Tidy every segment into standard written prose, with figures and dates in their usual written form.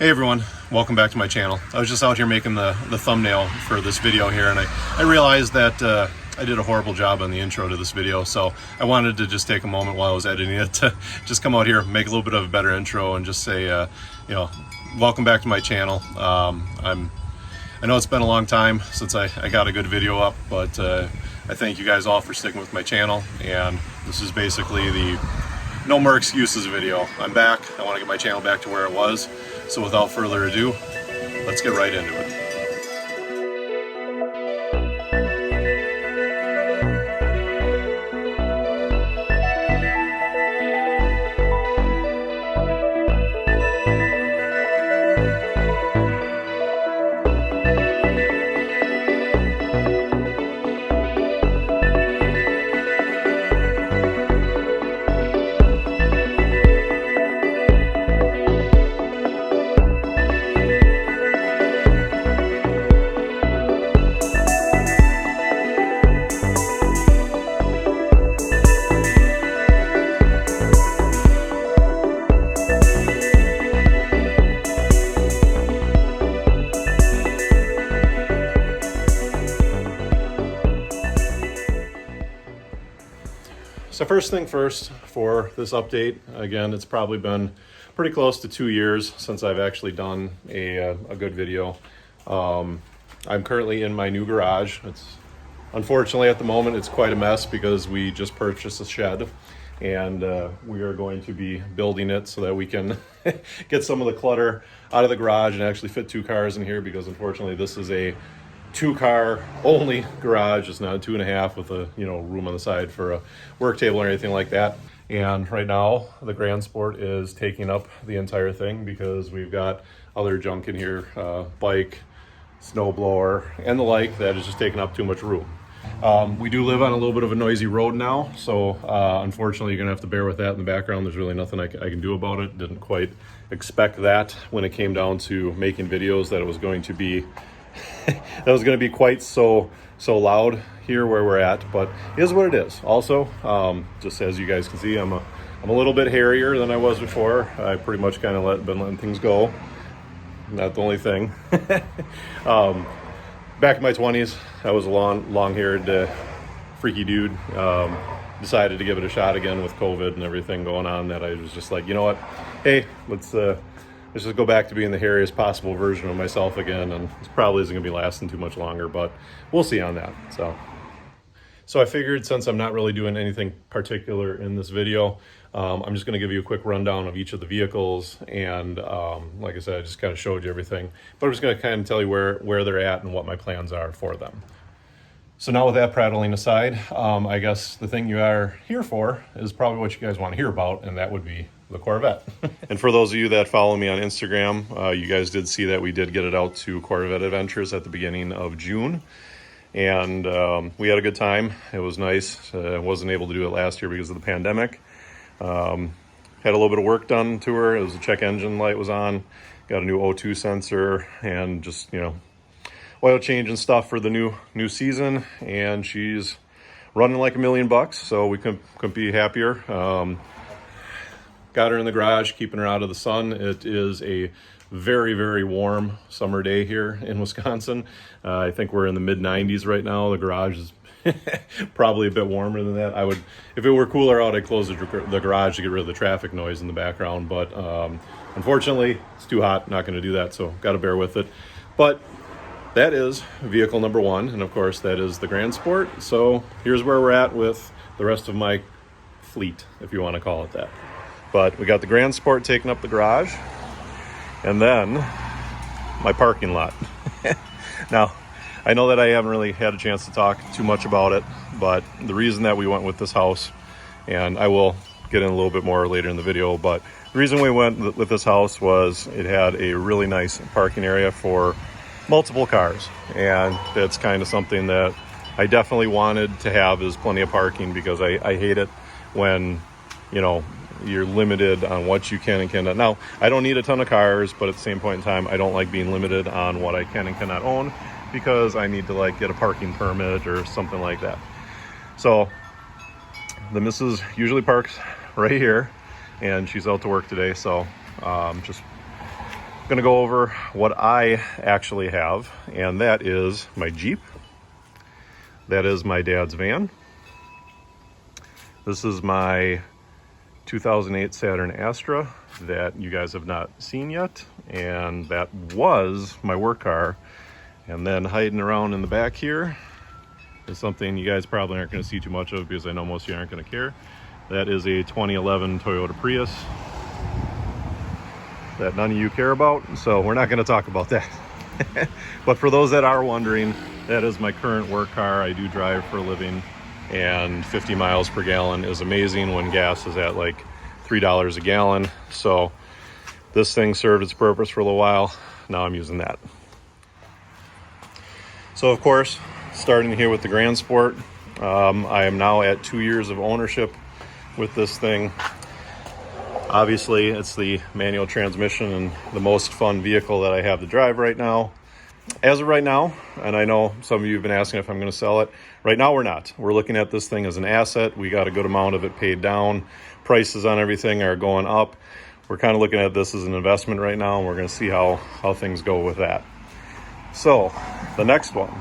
Hey everyone, welcome back to my channel. I was just out here making the thumbnail for this video here, and I realized that I did a horrible job on the intro to this video, so I wanted to just take a moment while I was editing it to just come out here, make a little bit of a better intro, and just say, welcome back to my channel. I know it's been a long time since I got a good video up, but I thank you guys all for sticking with my channel, and this is basically the no more excuses video. I'm back. I want to get my channel back to where it was. So without further ado, let's get right into it. So first thing first for this update, again, it's probably been pretty close to 2 years since I've actually done a good video. I'm currently in my new garage. Unfortunately at the moment it's quite a mess because we just purchased a shed, and we are going to be building it so that we can get some of the clutter out of the garage and actually fit 2 cars in here, because unfortunately this is a 2-car only garage. It's not a 2.5 with a room on the side for a work table or anything like that. And right now the Grand Sport is taking up the entire thing because we've got other junk in here, bike, snow blower, and the like, that is just taking up too much room. We do live on a little bit of a noisy road now, so unfortunately you're gonna have to bear with that in the background. There's really nothing I can do about it. Didn't quite expect that when it came down to making videos, that it was going to be quite so loud here where we're at, but it is what it is. Also, just as you guys can see, I'm a little bit hairier than I was before. I pretty much kind of been letting things go. Not the only thing. Back in my 20s, I was a long-haired, freaky dude. Decided to give it a shot again with COVID and everything going on, that I was just like, you know what? Hey, let's just go back to being the hairiest possible version of myself again, and this probably isn't going to be lasting too much longer, but we'll see on that. So I figured, since I'm not really doing anything particular in this video, I'm just going to give you a quick rundown of each of the vehicles, and like I said, I just kind of showed you everything, but I'm just going to kind of tell you where they're at and what my plans are for them. So now, with that prattling aside, I guess the thing you are here for is probably what you guys want to hear about, and that would be the Corvette. And for those of you that follow me on Instagram, you guys did see that we did get it out to Corvette Adventures at the beginning of June, and we had a good time. It was nice. I wasn't able to do it last year because of the pandemic. Had a little bit of work done to her. It was a check engine light was on, got a new O2 sensor, and just oil change and stuff for the new season, and she's running like $1 million, so we couldn't be happier. Got her in the garage, keeping her out of the sun. It is a very, very warm summer day here in Wisconsin. I think we're in the mid-90s right now. The garage is probably a bit warmer than that. If it were cooler out, I'd close the garage to get rid of the traffic noise in the background, but unfortunately it's too hot, not going to do that, so got to bear with it. But that is vehicle number 1, and of course that is the Grand Sport. So here's where we're at with the rest of my fleet, if you want to call it that. But we got the Grand Sport taking up the garage, and then my parking lot. Now, I know that I haven't really had a chance to talk too much about it, but the reason that we went with this house, and I will get in a little bit more later in the video, but the reason we went with this house was it had a really nice parking area for multiple cars, and that's kind of something that I definitely wanted to have, is plenty of parking, because I hate it when you're limited on what you can and cannot. Now, I don't need a ton of cars, but at the same point in time, I don't like being limited on what I can and cannot own, because I need to get a parking permit or something like that. So the missus usually parks right here, and she's out to work today, so just I'm gonna go over what I actually have, and that is my Jeep. That is my dad's van. This is my 2008 Saturn Astra that you guys have not seen yet, and that was my work car. And then hiding around in the back here is something you guys probably aren't going to see too much of, because I know most of you aren't going to care. That is a 2011 Toyota Prius that none of you care about, so we're not going to talk about that. But for those that are wondering, that is my current work car. I do drive for a living, and 50 miles per gallon is amazing when gas is at like $3 a gallon. So this thing served its purpose for a little while. Now I'm using that. So of course, starting here with the Grand Sport, I am now at 2 years of ownership with this thing. Obviously, it's the manual transmission and the most fun vehicle that I have to drive right now. As of right now, and I know some of you have been asking if I'm going to sell it. Right now, we're not. We're looking at this thing as an asset. We got a good amount of it paid down. Prices on everything are going up. We're kind of looking at this as an investment right now, and we're going to see how things go with that. So, the next one.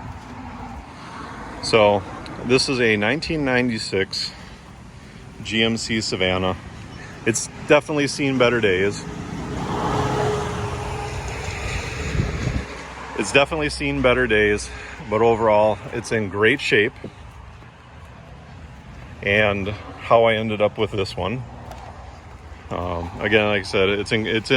So, this is a 1996 GMC Savannah. It's definitely seen better days. It's definitely seen better days, but overall, it's in great shape. And how I ended up with this one. Again, like I said, it's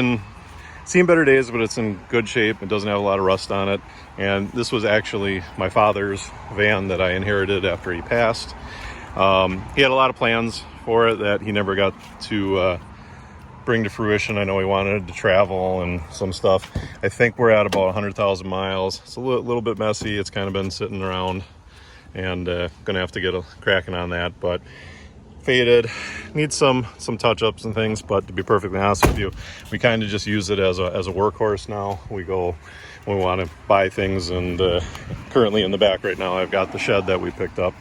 seen better days, but it's in good shape. It doesn't have a lot of rust on it. And this was actually my father's van that I inherited after he passed. He had a lot of plans for it that he never got to bring to fruition. I know he wanted to travel and some stuff. I think we're at about 100,000 miles. It's a little bit messy. It's kind of been sitting around, and gonna have to get cracking on that. But faded, needs some touch-ups and things. But to be perfectly honest with you, we kind of just use it as a workhorse now. We go when we want to buy things, and currently in the back right now, I've got the shed that we picked up.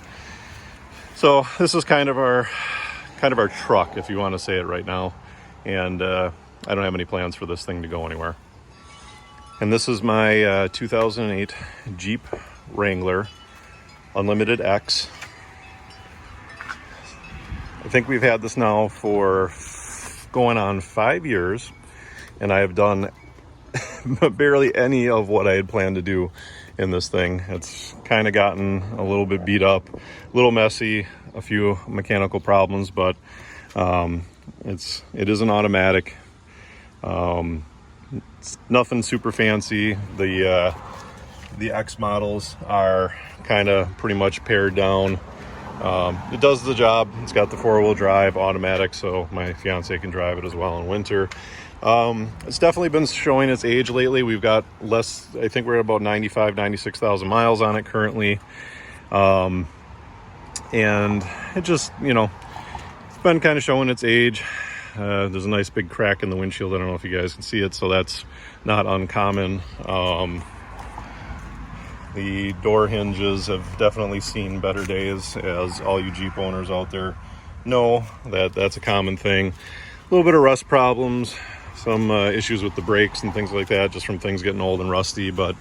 So this is kind of our truck, if you want to say it right now. And I don't have any plans for this thing to go anywhere. And this is my 2008 Jeep Wrangler Unlimited X. I think we've had this now for going on 5 years, and I have done barely any of what I had planned to do in this thing. It's kind of gotten a little bit beat up, a little messy, a few mechanical problems, but it is an automatic. It's nothing super fancy. The X models are kind of pretty much pared down. It does the job. It's got the 4-wheel drive automatic, so my fiance can drive it as well in winter. It's definitely been showing its age lately. We've got less, I think we're at about 96,000 miles on it currently. And it just, it's been kind of showing its age. There's a nice big crack in the windshield. I don't know if you guys can see it, so that's not uncommon. The door hinges have definitely seen better days, as all you Jeep owners out there know that that's a common thing. A little bit of rust problems, some issues with the brakes and things like that, just from things getting old and rusty. But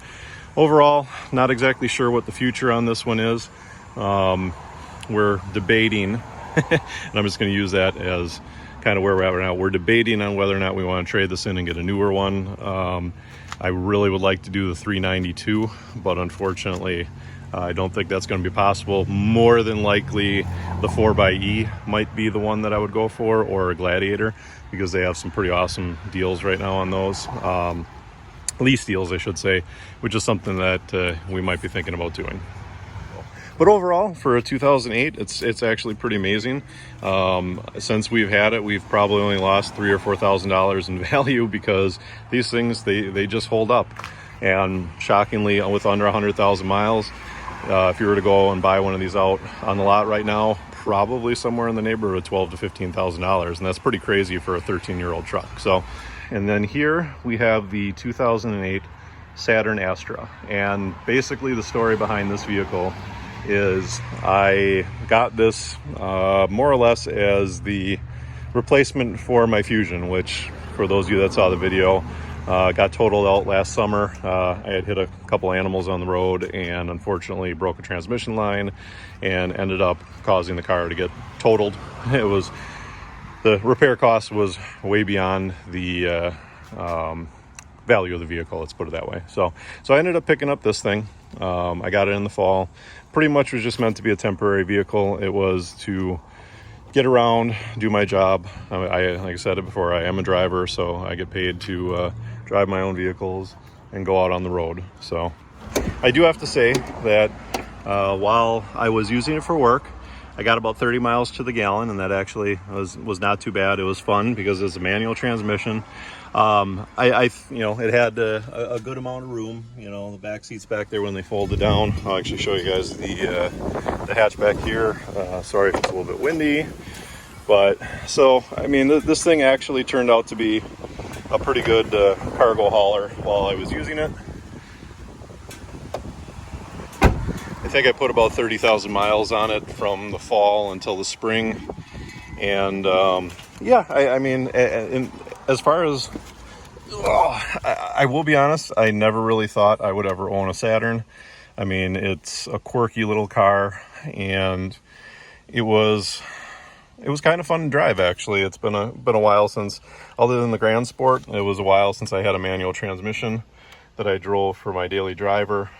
overall, not exactly sure what the future on this one is. We're debating, and I'm just going to use that as kind of where we're at right now. We're debating on whether or not we want to trade this in and get a newer one. I really would like to do the 392, but unfortunately, I don't think that's going to be possible. More than likely, the 4xe might be the one that I would go for, or a Gladiator, because they have some pretty awesome deals right now on those. Lease deals, I should say, which is something that we might be thinking about doing. But overall, for a 2008, it's actually pretty amazing. Since we've had it, we've probably only lost $3,000 or $4,000 in value, because these things, they just hold up. And shockingly, with under 100,000 miles, if you were to go and buy one of these out on the lot right now, probably somewhere in the neighborhood of $12,000 to $15,000, and that's pretty crazy for a 13-year-old truck. So, and then here we have the 2008 Saturn Astra, and basically the story behind this vehicle is I got this more or less as the replacement for my Fusion, which, for those of you that saw the video, Got totaled out last summer. I had hit a couple animals on the road and unfortunately broke a transmission line and ended up causing the car to get totaled. It was, the repair cost was way beyond the value of the vehicle, let's put it that way. So I ended up picking up this thing. I got it in the fall. Pretty much was just meant to be a temporary vehicle. It was to get around, do my job. Like I said it before, I am a driver, so I get paid to drive my own vehicles and go out on the road. So I do have to say that while I was using it for work, I got about 30 miles to the gallon, and that actually was not too bad. It was fun because it's a manual transmission. It had a good amount of room. The back seats back there when they folded down. I'll actually show you guys the hatch back here. Sorry if it's a little bit windy, but so I mean this thing actually turned out to be a pretty good cargo hauler while I was using it. I think I put about 30,000 miles on it from the fall until the spring, and I mean, as far as I will be honest, I never really thought I would ever own a Saturn. I mean, it's a quirky little car, and it was kind of fun to drive. Actually, it's been a while since, other than the Grand Sport, it was a while since I had a manual transmission that I drove for my daily driver.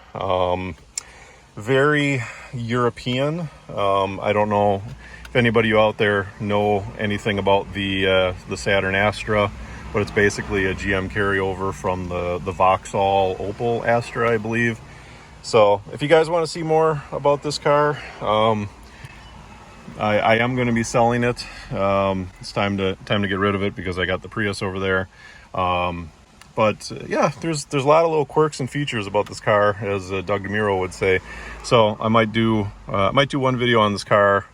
Very European. I don't know if anybody out there know anything about the Saturn Astra, but it's basically a GM carryover from the Vauxhall Opel Astra, I believe. So if you guys want to see more about this car, I am going to be selling it. It's time to get rid of it because I got the Prius over there. But yeah, there's a lot of little quirks and features about this car, as Doug DeMuro would say. So I might do one video on this car.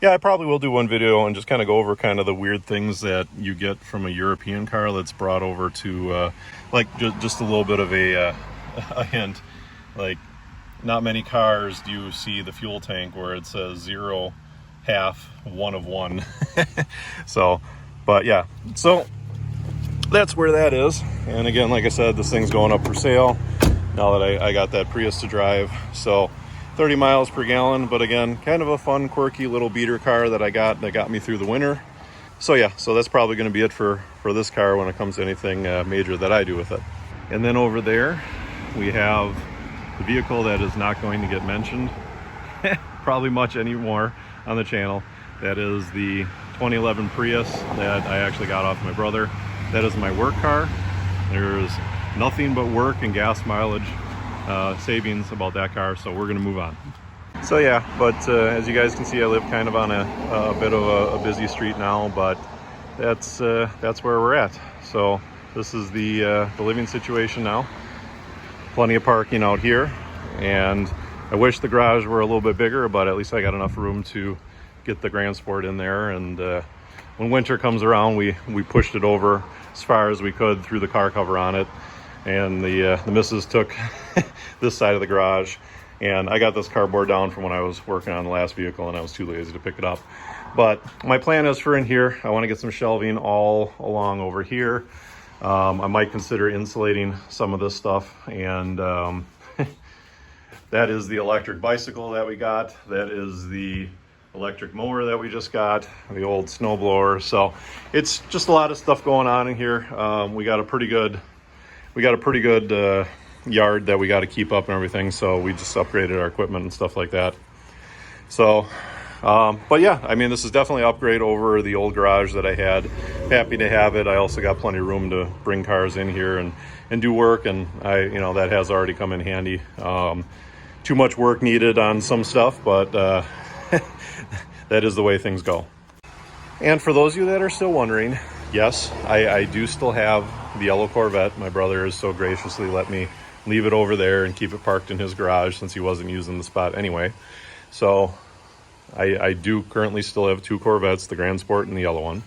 Yeah, I probably will do one video and just kind of go over kind of the weird things that you get from a European car that's brought over to, just a little bit of a hint. Like, not many cars do you see the fuel tank where it says 0, half, 1 of 1. So, but yeah, so that's where that is. And again, like I said, this thing's going up for sale now that I got that Prius to drive. So 30 miles per gallon, but again, kind of a fun, quirky little beater car that got me through the winter. So yeah, so that's probably going to be it for this car when it comes to anything major that I do with it. And then over there we have the vehicle that is not going to get mentioned probably much anymore on the channel. That is the 2011 Prius that I actually got off my brother. That is my work car. There's nothing but work and gas mileage savings about that car, so we're gonna move on. So yeah, but as you guys can see, I live kind of on a bit of a busy street now, but that's where we're at. So this is the living situation now. Plenty of parking out here, and I wish the garage were a little bit bigger, but at least I got enough room to get the Grand Sport in there. And when winter comes around, we pushed it over as far as we could, threw the car cover on it, and the missus took this side of the garage, and I got this cardboard down from when I was working on the last vehicle, and I was too lazy to pick it up. But my plan is for in here, I want to get some shelving all along over here. I might consider insulating some of this stuff, and that is the electric bicycle that we got. That is the electric mower that we just got, the old snowblower. So it's just a lot of stuff going on in here. We got a pretty good yard that we got to keep up and everything, so we just upgraded our equipment and stuff like that. So but yeah, I mean, this is definitely an upgrade over the old garage that I had. Happy to have it. I also got plenty of room to bring cars in here and do work, and that has already come in handy. Too much work needed on some stuff, but that is the way things go. And for those of you that are still wondering, yes, I do still have the yellow Corvette. My brother has so graciously let me leave it over there and keep it parked in his garage since he wasn't using the spot anyway. So I do currently still have 2 Corvettes, the Grand Sport and the yellow one.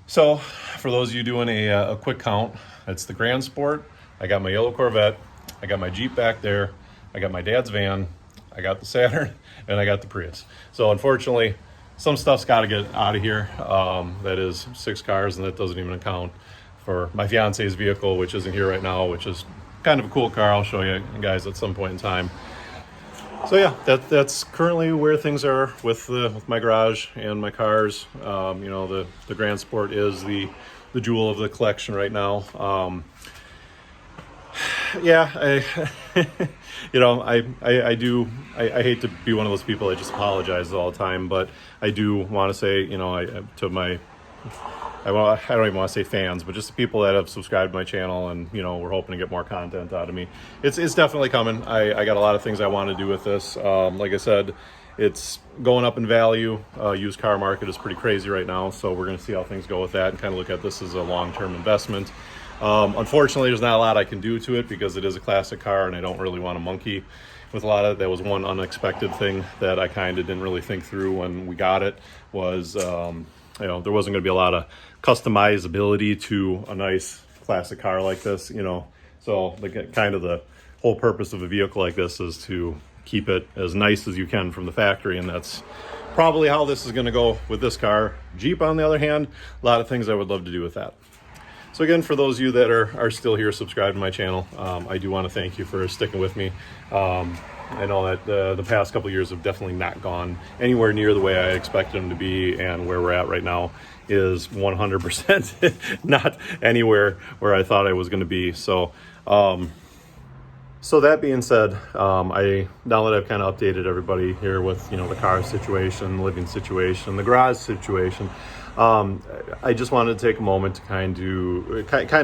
So for those of you doing a quick count, it's the Grand Sport, I got my yellow Corvette, I got my Jeep back there, I got my dad's van, I got the Saturn, and I got the Prius. So unfortunately, some stuff's got to get out of here. That is 6 cars, and that doesn't even account for my fiance's vehicle, which isn't here right now, which is kind of a cool car. I'll show you guys at some point in time. So yeah, that's currently where things are with my garage and my cars. The Grand Sport is the jewel of the collection right now. I hate to be one of those people that just apologizes all the time, but I do want to say, I don't even want to say fans, but just the people that have subscribed to my channel and, we're hoping to get more content out of me. It's definitely coming. I got a lot of things I want to do with this. Like I said, it's going up in value. Used car market is pretty crazy right now, so we're going to see how things go with that and kind of look at this as a long-term investment. Unfortunately, there's not a lot I can do to it because it is a classic car and I don't really want to monkey with a lot of it. That was one unexpected thing that I kind of didn't really think through when we got it was, there wasn't going to be a lot of customizability to a nice classic car like this, So the whole purpose of a vehicle like this is to keep it as nice as you can from the factory, and that's probably how this is going to go with this car. Jeep, on the other hand, a lot of things I would love to do with that. So again, for those of you that are still here subscribed to my channel, I do want to thank you for sticking with me. I know that the past couple of years have definitely not gone anywhere near the way I expected them to be, and where we're at right now is 100% not anywhere where I thought I was going to be. So that being said, now that I've kind of updated everybody here with the car situation, living situation, the garage situation, I just wanted to take a moment to kind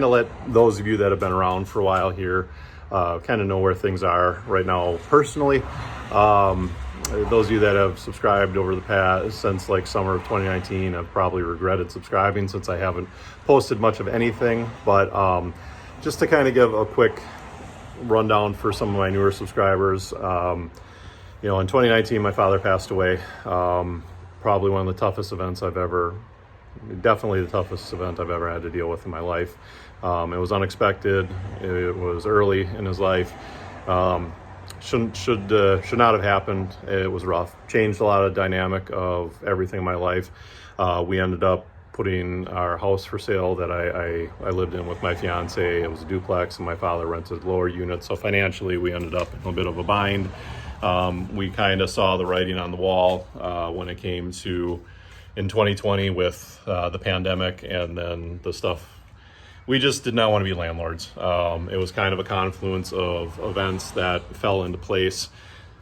of let those of you that have been around for a while here kind of know where things are right now personally. Those of you that have subscribed over the past since like summer of 2019 have probably regretted subscribing since I haven't posted much of anything. But just to kind of give a quick rundown for some of my newer subscribers, in 2019 my father passed away. Probably one of the toughest events definitely the toughest event I've ever had to deal with in my life. It was unexpected. It was early in his life. Should not have happened. It was rough. Changed a lot of dynamic of everything in my life. We ended up putting our house for sale that I lived in with my fiance. It was a duplex, and my father rented lower units. So financially, we ended up in a bit of a bind. We kind of saw the writing on the wall when it came to in 2020 with the pandemic and then the stuff. We just did not want to be landlords. It was kind of a confluence of events that fell into place,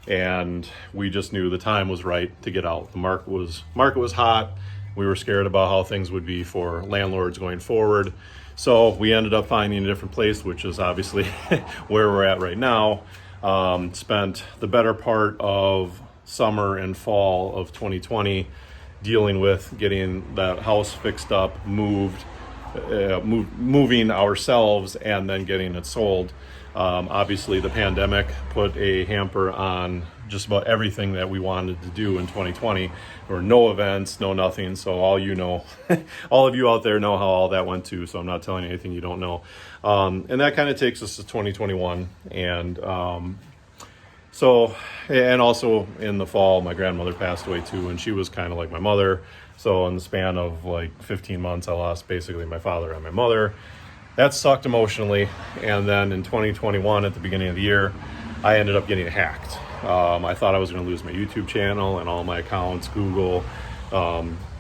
and we just knew the time was right to get out. The market was hot. We were scared about how things would be for landlords going forward. So we ended up finding a different place, which is obviously where we're at right now. Spent the better part of summer and fall of 2020 dealing with getting that house fixed up, moving ourselves, and then getting it sold. Obviously, the pandemic put a hamper on just about everything that we wanted to do in 2020. There were no events, no nothing. So all all of you out there know how all that went too. So I'm not telling you anything you don't know. And that kind of takes us to 2021. And and also in the fall, my grandmother passed away too, and she was kind of like my mother. So in the span of like 15 months, I lost basically my father and my mother. That sucked emotionally. And then in 2021, at the beginning of the year, I ended up getting hacked. I thought I was going to lose my YouTube channel and all my accounts, Google,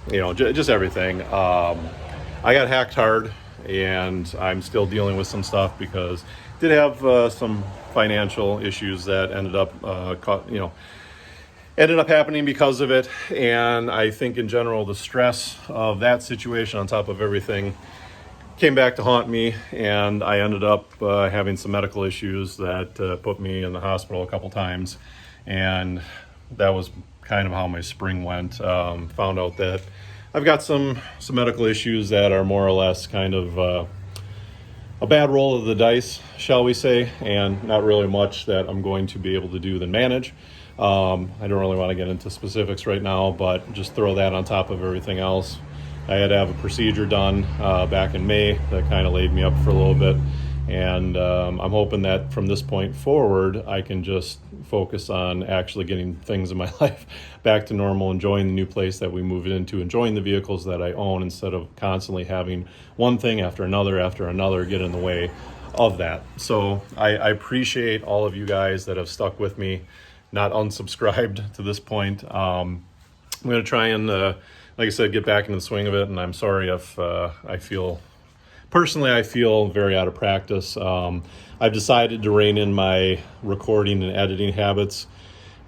just everything. I got hacked hard, and I'm still dealing with some stuff because I did have some financial issues that ended up happening because of it. And I think in general, the stress of that situation on top of everything came back to haunt me, and I ended up having some medical issues that put me in the hospital a couple times. And that was kind of how my spring went. Found out that I've got some medical issues that are more or less kind of a bad roll of the dice, shall we say, and not really much that I'm going to be able to do than manage. I don't really want to get into specifics right now, but just throw that on top of everything else. I had to have a procedure done back in May that kind of laid me up for a little bit. And I'm hoping that from this point forward, I can just focus on actually getting things in my life back to normal, enjoying the new place that we moved into, enjoying the vehicles that I own, instead of constantly having one thing after another get in the way of that. So I appreciate all of you guys that have stuck with me, not unsubscribed to this point. I'm going to try and, like I said, get back into the swing of it, and I'm sorry if I feel very out of practice. I've decided to rein in my recording and editing habits,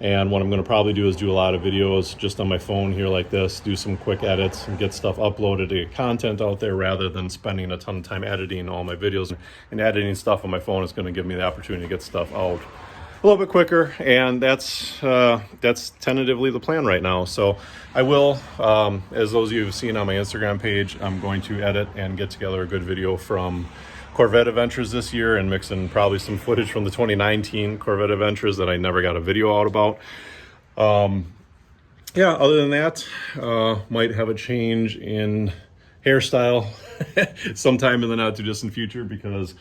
and what I'm going to probably do is do a lot of videos just on my phone here like this, do some quick edits and get stuff uploaded to get content out there, rather than spending a ton of time editing all my videos. And editing stuff on my phone is going to give me the opportunity to get stuff out a little bit quicker, and that's tentatively the plan right now. So I will, as those of you have seen on my Instagram page, I'm going to edit and get together a good video from Corvette adventures this year, and mix in probably some footage from the 2019 Corvette adventures that I never got a video out about. Yeah, other than that, might have a change in hairstyle sometime in the not too distant future, because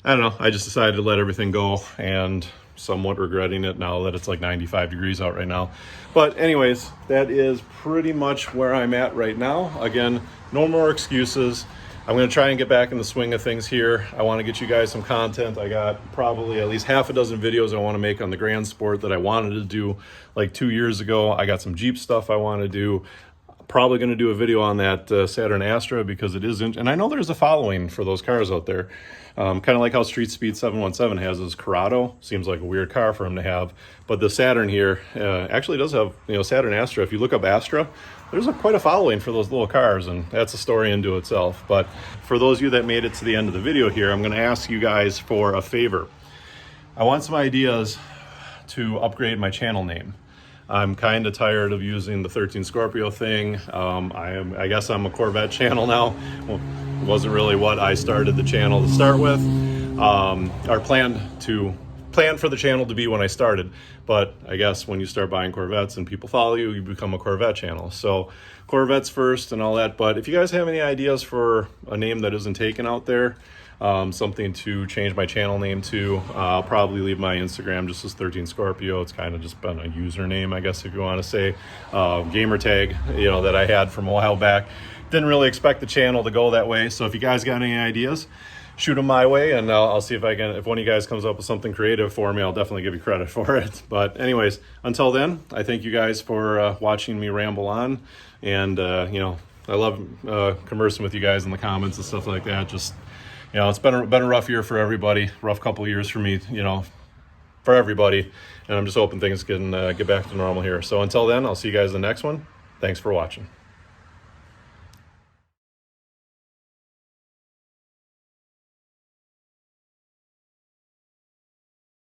I don't know, I just decided to let everything go, and somewhat regretting it now that it's like 95 degrees out right now. But anyways, that is pretty much where I'm at right now. Again, no more excuses. I'm going to try and get back in the swing of things here. I want to get you guys some content. I got probably at least half a dozen videos I want to make on the Grand Sport that I wanted to do like 2 years ago. I got some Jeep stuff I want to do. Probably going to do a video on that Saturn Astra, because it isn't, and I know there's a following for those cars out there. Kind of like how Street Speed 717 has his Corrado. Seems like a weird car for him to have, but the Saturn here actually does have, Saturn Astra. If you look up Astra, there's quite a following for those little cars, and that's a story into itself. But for those of you that made it to the end of the video here, I'm going to ask you guys for a favor. I want some ideas to upgrade my channel name. I'm kind of tired of using the 13 Scorpio thing. I guess I'm a Corvette channel now. Well, it wasn't really what I started the channel to start with. Our plan for the channel to be when I started, but I guess when you start buying Corvettes and people follow you, you become a Corvette channel. So Corvettes first and all that. But if you guys have any ideas for a name that isn't taken out there, something to change my channel name to, I'll probably leave my Instagram just as 13 Scorpio. It's kind of just been a username, I guess, if you want to say, gamer tag, that I had from a while back. Didn't really expect the channel to go that way. So if you guys got any ideas, shoot them my way, and I'll see if if one of you guys comes up with something creative for me, I'll definitely give you credit for it. But anyways, until then, I thank you guys for watching me ramble on, and I love conversing with you guys in the comments and stuff like that. Just it's been a rough year for everybody, rough couple of years for me, for everybody, and I'm just hoping things can get back to normal here. So until then, I'll see you guys in the next one. Thanks for watching.